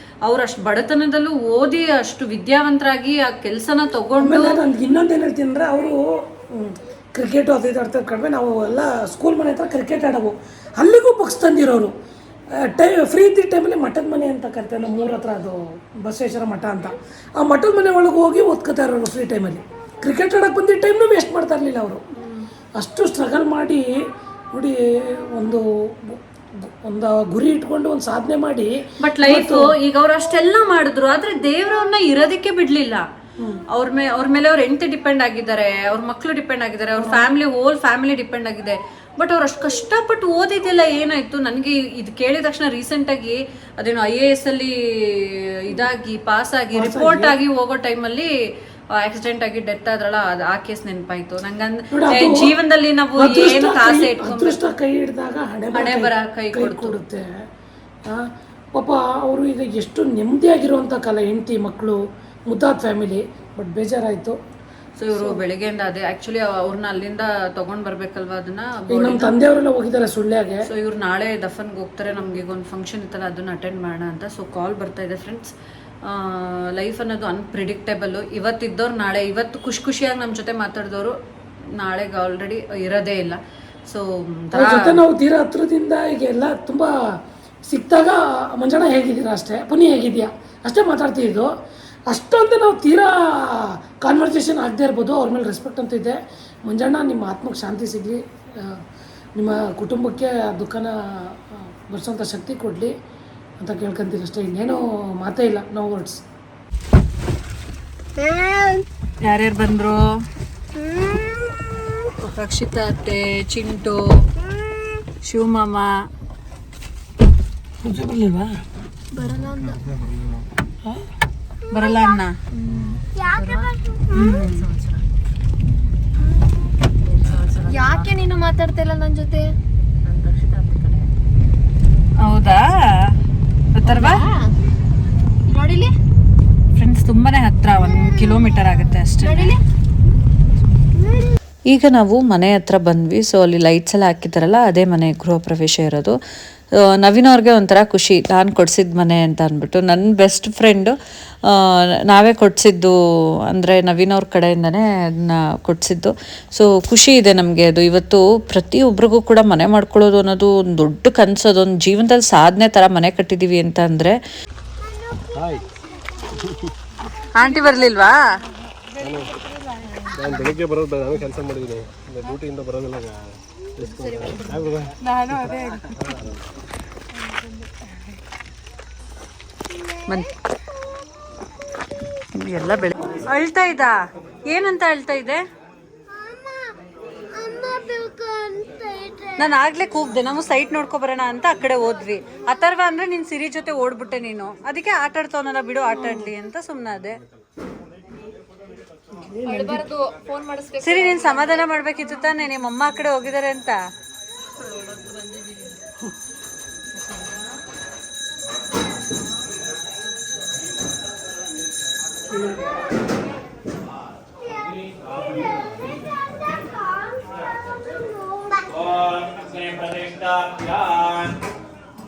ಅವ್ರು ಅಷ್ಟು ಬಡತನದಲ್ಲೂ ಓದಿ ಅಷ್ಟು ವಿದ್ಯಾವಂತರಾಗಿ ಆ ಕೆಲಸನ ತಗೊಂಡು. ಇನ್ನೊಂದೇನು ಹೇಳ್ತೀನಿ ಅಂದರೆ, ಅವರು ಕ್ರಿಕೆಟು ಅದು ಇದು ಆಡ್ತಾರೆ ಕಡಿಮೆ. ನಾವು ಎಲ್ಲ ಸ್ಕೂಲ್ ಮನೆ ಹತ್ರ ಕ್ರಿಕೆಟ್ ಆಡೋವು, ಅಲ್ಲಿಗೂ ಬುಕ್ಸ್ ತಂದಿರೋರು. ಫ್ರೀ ಇದ್ದ ಟೈಮಲ್ಲಿ ಮಠದ ಮನೆ ಅಂತ ಕರಿತಾರೆ ನಮ್ಮ ಊರ ಹತ್ರ, ಅದು ಬಸವೇಶ್ವರ ಮಠ ಅಂತ. ಆ ಮಠದ ಮನೆ ಒಳಗೆ ಹೋಗಿ ಓದ್ಕೋತಾ ಇರೋರು ಫ್ರೀ ಟೈಮಲ್ಲಿ. ಕ್ರಿಕೆಟ್ ಆಡೋಕ್ಕೆ ಬಂದಿದ್ದ ಟೈಮ್ನೂ ವೇಸ್ಟ್ ಮಾಡ್ತಾ ಇರಲಿಲ್ಲ ಅವರು. ಅಷ್ಟು ಸ್ಟ್ರಗಲ್ ಮಾಡಿ ನೋಡಿ. ಒಂದು ಒಂದು ಗುರಿ ಇಟ್ಕೊಂಡು ಒಂದು ಸಾಧನೆ ಮಾಡಿ. ಬಟ್ ಲೈಫ್ ಈಗ ಅವ್ರು ಅಷ್ಟೆಲ್ಲ ಮಾಡಿದ್ರು, ಆದ್ರೆ ದೇವ್ರವ್ರನ್ನ ಇರೋದಕ್ಕೆ ಬಿಡ್ಲಿಲ್ಲ. ಅವ್ರ ಮೇಲೆ ಅವ್ರ ಹೆಂಡತಿ ಡಿಪೆಂಡ್ ಆಗಿದ್ದಾರೆ, ಅವ್ರ ಮಕ್ಳು ಡಿಪೆಂಡ್ ಆಗಿದ್ದಾರೆ, ಅವ್ರ ಫ್ಯಾಮಿಲಿ ಹೋಲ್ ಫ್ಯಾಮಿಲಿ ಡಿಪೆಂಡ್ ಆಗಿದೆ. ಬಟ್ ಅವ್ರು ಅಷ್ಟು ಕಷ್ಟಪಟ್ಟು ಓದಿದ್ದೆಲ್ಲ ಏನಾಯ್ತು ನನಗೆ ಇದು ಕೇಳಿದ ತಕ್ಷಣ ರೀಸೆಂಟ್ ಆಗಿ ಅದೇನು IAS ಅಲ್ಲಿ ಇದಾಗಿ ಪಾಸ್ ಆಗಿ ರಿಪೋರ್ಟ್ ಆಗಿ ಹೋಗೋ ಟೈಮಲ್ಲಿ ಆಕ್ಸಿಡೆಂಟ್ ಆಗಿ ಡೆತ್ ಆದ್ರಲ್ಲ, ಆ ಕೇಸ್ ನೆನಪಾಯ್ತು ನಂಗಂದ್ರೆ. ಜೀವನದಲ್ಲಿ ನಾವು ಏನು ಆಸೆ ಅದೃಷ್ಟ ಕೈ ಹಿಡಿದಾಗ ಹಣೆ ಬರ ಕೈ ಕೊಡುತ್ತೆ. ಪಾಪ ಅವರು ಈಗ ಎಷ್ಟು ನೆಮ್ಮದಿಯಾಗಿರುವಂಥ ಕಾಲ, ಹೆಂಡತಿ ಮಕ್ಕಳು ಮುದ್ದಾದ ಫ್ಯಾಮಿಲಿ. ಬಟ್ ಬೇಜಾರಾಯಿತು. ಸೊ ಇವರು ಬೆಳಿಗ್ಗೆಯಿಂದ ಅದೇ ಆಕ್ಚುಲಿ ಅವ್ರನ್ನ ಅಲ್ಲಿಂದ ತಗೊಂಡ್ ಬರ್ಬೇಕಲ್ವಾ ಅದನ್ನ. ನಮ್ಮ ತಂದೆಯವರೆಲ್ಲ ಹೋಗಿದ್ದಾರೆ ಸುಳ್ಳ್ಯಾಗೆ. ಸೊ ಇವ್ರು ನಾಳೆ ದಫನ್ಗೆ ಹೋಗ್ತಾರೆ. ನಮ್ಗೆ ಈಗ ಒಂದು ಫಂಕ್ಷನ್ ಇತ್ತಲ್ಲ ಅದನ್ನ ಅಟೆಂಡ್ ಮಾಡೋಣ ಅಂತ. ಸೊ ಕಾಲ್ ಬರ್ತಾ ಇದೆ ಫ್ರೆಂಡ್ಸ್. ಲೈಫ್ ಅನ್ನೋದು ಅನ್ಪ್ರಿಡಿಕ್ಟೇಬಲ್. ಇವತ್ತಿದ್ದವ್ರು ನಾಳೆ, ಇವತ್ತು ಖುಷಿಯಾಗಿ ನಮ್ಮ ಜೊತೆ ಮಾತಾಡಿದವರು ನಾಳೆಗೆ ಆಲ್ರೆಡಿ ಇರೋದೇ ಇಲ್ಲ. ಸೊ ಜೊತೆ ನಾವು ತೀರಾ ಹತ್ರದಿಂದ ಈಗ ಎಲ್ಲ ತುಂಬ ಸಿಕ್ತಾಗ ಮಂಜಣ್ಣ ಹೇಗಿದ್ದೀರಾ ಅಷ್ಟೇ, ಪುನಿ ಹೇಗಿದ್ಯಾ ಅಷ್ಟೇ ಮಾತಾಡ್ತಿದ್ದು. ಅಷ್ಟೊಂದು ನಾವು ತೀರಾ ಕಾನ್ವರ್ಸೇಷನ್ ಆಗದೆ ಇರ್ಬೋದು. ಅವ್ರ ಮೇಲೆ ರೆಸ್ಪೆಕ್ಟ್ ಅಂತ ಇದೆ. ಮಂಜಣ್ಣ, ನಿಮ್ಮ ಆತ್ಮಕ್ಕೆ ಶಾಂತಿ ಸಿಗಲಿ, ನಿಮ್ಮ ಕುಟುಂಬಕ್ಕೆ ದುಃಖನ ಬರ್ಸೋಂಥ ಶಕ್ತಿ ಕೊಡಲಿ ಅಂತ ಕೇಳ್ಕೊಂತೀನಿ ಅಷ್ಟೇ. ಇನ್ನೇನು ಮಾತೇ ಇಲ್ಲ, ನೋ ವರ್ಡ್ಸ್. ಯಾರ್ಯಾರು ಬಂದರು? ರಕ್ಷಿತಾ ಅತ್ತೆ, ಚಿಂಟು, ಶಿವಮಾಮ. ಬರಲಿಲ್ವಾ? ಬರಲ್ಲ ಅಣ್ಣ. ಯಾಕೆ ನೀನು ಮಾತಾಡ್ತಾ ಇಲ್ಲ ನನ್ನ ಜೊತೆ? ಹೌದಾ? ಬರ್ತಾರವಾ? ನೋಡಿಲಿ ಫ್ರೆಂಡ್ಸ್, ತುಂಬಾನೇ ಹತ್ರ, 1 ಕಿಲೋಮೀಟರ್ ಆಗುತ್ತೆ ಅಷ್ಟೇ. ನೋಡಿಲಿ. ಈಗ ನಾವು ಮನೆ ಹತ್ರ ಬಂದ್ವಿ. ಸೊ ಅಲ್ಲಿ ಲೈಟ್ಸ್ ಎಲ್ಲ ಹಾಕಿದ್ದಾರಲ್ಲ, ಅದೇ ಮನೆ ಗೃಹ ಪ್ರವೇಶ ಇರೋದು. ನವೀನ್ ಅವ್ರಿಗೆ ಒಂಥರ ಖುಷಿ, ನಾನು ಕೊಡ್ಸಿದ ಮನೆ ಅಂತ ಅಂದ್ಬಿಟ್ಟು. ನನ್ನ ಬೆಸ್ಟ್ ಫ್ರೆಂಡು ನಾವೇ ಕೊಡಿಸಿದ್ದು, ಅಂದರೆ ನವೀನ್ ಅವ್ರ ಕಡೆಯಿಂದನೇ ಅದನ್ನ ಕೊಡಿಸಿದ್ದು. ಸೊ ಖುಷಿ ಇದೆ ನಮಗೆ ಅದು. ಇವತ್ತು ಪ್ರತಿಯೊಬ್ಬರಿಗೂ ಕೂಡ ಮನೆ ಮಾಡ್ಕೊಳ್ಳೋದು ಅನ್ನೋದು ಒಂದು ದೊಡ್ಡ ಕನಸು. ಅದೊಂದು ಜೀವನದಲ್ಲಿ ಸಾಧನೆ ಥರ ಮನೆ ಕಟ್ಟಿದ್ದೀವಿ ಅಂತ ಅಂದರೆ. ಆಂಟಿ ಬರಲಿಲ್ವಾ? ನಾನು ಬೆಳಿಗ್ಗೆ ಬರೋದು, ನಾನು ಕೆಲಸ ಮಾಡಿದ್ದೀನಿ, ಡ್ಯೂಟಿಯಿಂದ ಬರೋದಿಲ್ಲ. ನಾನು ಅದೇ ಎಲ್ಲ ಬೆಳೆ ಅಳ್ತಾ ಇದ್ದ. ಏನಂತ ಅಳ್ತಾ ಇದೆ? ನಾನು ಆಗ್ಲೇ ಕೂಗ್ದೆ, ನಾವು ಸೈಟ್ ನೋಡ್ಕೊ ಬರೋಣ ಅಂತ ಆ ಕಡೆ ಹೋದ್ವಿ. ಅಥರ್ವ ಅಂದ್ರೆ ನಿನ್ ಸಿರಿ ಜೊತೆ ಓಡ್ಬಿಟ್ಟೆ ನೀನು, ಅದಕ್ಕೆ ಆಟ ಆಡ್ತವನಲ್ಲ ಬಿಡು ಆಟಾಡ್ಲಿ ಅಂತ ಸುಮ್ಮನಾದೆ. ಸರಿ, ನೀನ್ ಸಮಾಧಾನ ಮಾಡ್ಬೇಕಿತ್ತು ತಾನೆ, ನಿಮ್ಮ ಅಮ್ಮ ಆ ಕಡೆ ಹೋಗಿದ್ದಾರೆ ಅಂತ.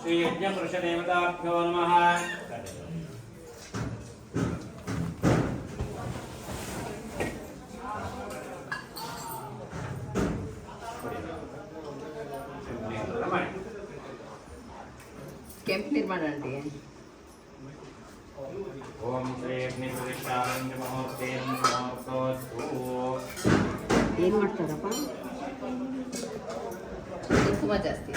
ಶ್ರೀ ಯಜ್ಞ ಪುರುಷ ದೇವತಾಭ್ಯೋ ನಮಃ. ಕೆಂಪು ನಿರ್ಮಾಣ ಆಂಟಿ. ಓಂ ಶ್ರೀ ಯಜ್ಞ ಪುರುಷಾರಂಜ ಮಹೋತ್ತೇ ಸಮೋರ್ತೋಸ್ತು. ಏನು ಮಾಡ್ತಾರಪ್ಪ? ಕುಂಕುಮ ಜಾಸ್ತಿ.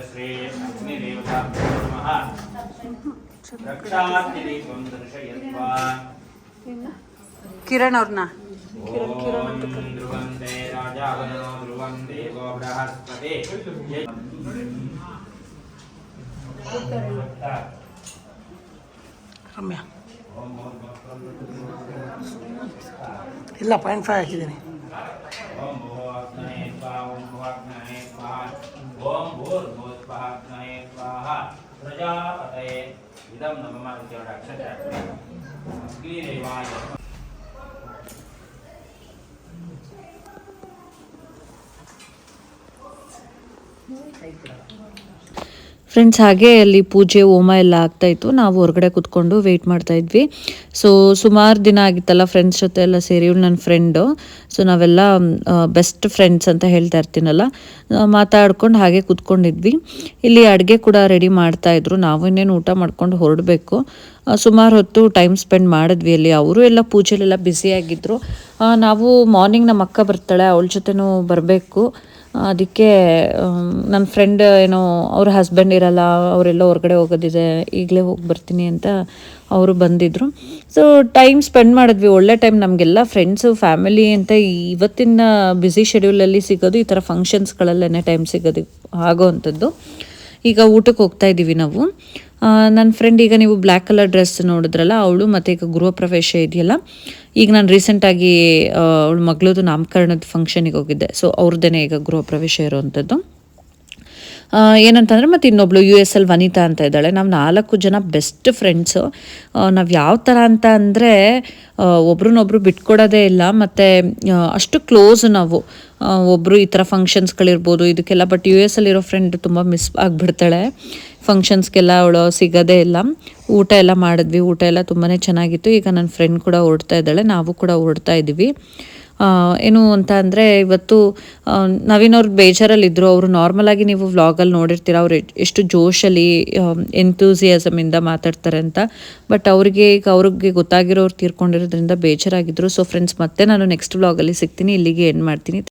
ಶ್ರೀ ಅಗ್ನಿ ದೇವತಾಭ್ಯೋ ನಮಃ. ರಕ್ಷಾತ್ಯದೀಪಂ ದರ್ಶಯತ್ವಾ. ಕಿರಣ್ ಅವ್ರನ್ನ ಧ್ರುವಂತೆ ರಾಜಾಗಣೋ ಧ್ರುವಂ ದೇವೋ ಬೃಹಸ್ಪತಿ. ರಮ್ಯಾ ಇಲ್ಲ, 0.5 ಹಾಕಿದ್ದೀನಿ. ಓಂ ಭೂರ್ಭುವಸ್ಮಹೇ ಸ್ವಾಹಾ. ಓಂ ಭೂರ್ಭುವಸ್ಮಹೇ ಸ್ವಾಹಾ. ಓಂ ಭೂರ್ಭುವಸ್ಮಹೇ ಸ್ವಾಹಾ. ಪ್ರಜಾಪತಯೇ ಇದಂ ನಮಃ. ಅಂತ ಅಕ್ಷರ ಅಗ್ನಿದೇವಾಯ. ಫ್ರೆಂಡ್ಸ್ ಹಾಗೆ ಅಲ್ಲಿ ಪೂಜೆ ಹೋಮ ಎಲ್ಲ ಆಗ್ತಾಯಿತ್ತು. ನಾವು ಹೊರಗಡೆ ಕೂತ್ಕೊಂಡು ವೆಯ್ಟ್ ಮಾಡ್ತಾಯಿದ್ವಿ. ಸೊ ಸುಮಾರು ದಿನ ಆಗಿತ್ತಲ್ಲ ಫ್ರೆಂಡ್ಸ್ ಜೊತೆ ಎಲ್ಲ ಸೇರಿ. ಇವಳು ನನ್ನ ಫ್ರೆಂಡು. ಸೊ ನಾವೆಲ್ಲ ಬೆಸ್ಟ್ ಫ್ರೆಂಡ್ಸ್ ಅಂತ ಹೇಳ್ತಾ ಇರ್ತೀನಲ್ಲ, ಮಾತಾಡ್ಕೊಂಡು ಹಾಗೆ ಕೂತ್ಕೊಂಡಿದ್ವಿ. ಇಲ್ಲಿ ಅಡುಗೆ ಕೂಡ ರೆಡಿ ಮಾಡ್ತಾಯಿದ್ರು. ನಾವು ಇನ್ನೇನು ಊಟ ಮಾಡ್ಕೊಂಡು ಹೊರಡಬೇಕು. ಸುಮಾರು ಹೊತ್ತು ಟೈಮ್ ಸ್ಪೆಂಡ್ ಮಾಡಿದ್ವಿ ಅಲ್ಲಿ. ಅವರು ಎಲ್ಲ ಪೂಜೆಲೆಲ್ಲ ಬ್ಯುಸಿಯಾಗಿದ್ದರು. ನಾವು ಮಾರ್ನಿಂಗ್ ನಮ್ಮ ಅಕ್ಕ ಬರ್ತಾಳೆ, ಅವಳ ಜೊತೆನೂ ಬರಬೇಕು. ಅದಕ್ಕೆ ನನ್ನ ಫ್ರೆಂಡ್ ಏನೋ ಅವ್ರ ಹಸ್ಬೆಂಡ್ ಇರಲ್ಲ, ಅವರೆಲ್ಲ ಹೊರಗಡೆ ಹೋಗೋದಿದೆ, ಈಗಲೇ ಹೋಗಿ ಬರ್ತೀನಿ ಅಂತ ಅವರು ಬಂದಿದ್ದರು. ಸೊ ಟೈಮ್ ಸ್ಪೆಂಡ್ ಮಾಡಿದ್ವಿ, ಒಳ್ಳೆ ಟೈಮ್. ನಮಗೆಲ್ಲ ಫ್ರೆಂಡ್ಸು ಫ್ಯಾಮಿಲಿ ಅಂತ ಇವತ್ತಿನ ಬ್ಯುಸಿ ಶೆಡ್ಯೂಲಲ್ಲಿ ಸಿಗೋದು ಈ ಥರ ಫಂಕ್ಷನ್ಸ್ಗಳಲ್ಲೇ ಟೈಮ್ ಸಿಗೋದು ಆಗೋ ಅಂಥದ್ದು. ಈಗ ಊಟಕ್ಕೆ ಹೋಗ್ತಾ ಇದ್ದೀವಿ ನಾವು. ನನ್ನ ಫ್ರೆಂಡ್, ಈಗ ನೀವು ಬ್ಲ್ಯಾಕ್ ಕಲರ್ ಡ್ರೆಸ್ ನೋಡಿದ್ರಲ್ಲ ಅವಳು, ಮತ್ತು ಈಗ ಗೃಹ ಪ್ರವೇಶ ಇದೆಯಲ್ಲ, ಈಗ ನಾನು ರೀಸೆಂಟಾಗಿ ಅವಳ ಮಗಳದು ನಾಮಕರಣದ ಫಂಕ್ಷನಿಗೆ ಹೋಗಿದ್ದೆ. ಸೊ ಅವ್ರದ್ದೇನೆ ಈಗ ಗೃಹ ಪ್ರವೇಶ ಇರೋವಂಥದ್ದು. ಏನಂತಂದರೆ ಮತ್ತು ಇನ್ನೊಬ್ಳು US ಅಲ್ಲಿ ವನಿತಾ ಅಂತ ಇದ್ದಾಳೆ. ನಾವು 4 ಜನ ಬೆಸ್ಟ್ ಫ್ರೆಂಡ್ಸು. ನಾವು ಯಾವ ಥರ ಅಂತ ಅಂದರೆ ಒಬ್ರನ್ನೊಬ್ರು ಬಿಟ್ಕೊಡೋದೇ ಇಲ್ಲ, ಮತ್ತು ಅಷ್ಟು ಕ್ಲೋಸ್ ನಾವು. ಒಬ್ಬರು ಈ ಥರ ಫಂಕ್ಷನ್ಸ್ಗಳಿರ್ಬೋದು ಇದಕ್ಕೆಲ್ಲ, ಬಟ್ US ಅಲ್ಲಿರೋ ಫ್ರೆಂಡ್ ತುಂಬ ಮಿಸ್ ಆಗಿಬಿಡ್ತಾಳೆ ಫಂಕ್ಷನ್ಸ್ಗೆಲ್ಲ. ಅವಳು ಸಿಗೋದೇ ಇಲ್ಲ. ಊಟ ಎಲ್ಲ ಮಾಡಿದ್ವಿ, ಊಟ ಎಲ್ಲ ತುಂಬಾ ಚೆನ್ನಾಗಿತ್ತು. ಈಗ ನನ್ನ ಫ್ರೆಂಡ್ ಕೂಡ ಹೊರಡ್ತಾ ಇದ್ದಾಳೆ, ನಾವು ಕೂಡ ಹೊರಡ್ತಾ ಇದ್ದೀವಿ. ಏನು ಅಂತ ಅಂದರೆ ಇವತ್ತು ನವೀನವ್ರು ಬೇಜಾರಲ್ಲಿದ್ದರು. ಅವರು ನಾರ್ಮಲಾಗಿ ನೀವು ವ್ಲಾಗಲ್ಲಿ ನೋಡಿರ್ತೀರ ಅವ್ರು ಎಷ್ಟು ಜೋಶಲ್ಲಿ ಎಂತೂಸಿಯಾಸಮಿಂದ ಮಾತಾಡ್ತಾರೆ ಅಂತ. ಬಟ್ ಅವ್ರಿಗೆ ಗೊತ್ತಾಗಿರೋರು ತೀರ್ಕೊಂಡಿರೋದ್ರಿಂದ ಬೇಜಾರಾಗಿದ್ದರು. ಸೊ ಫ್ರೆಂಡ್ಸ್, ಮತ್ತೆ ನಾನು ನೆಕ್ಸ್ಟ್ ವ್ಲಾಗಲ್ಲಿ ಸಿಗ್ತೀನಿ. ಇಲ್ಲಿಗೆ ಎಂಡ್ ಮಾಡ್ತೀನಿ.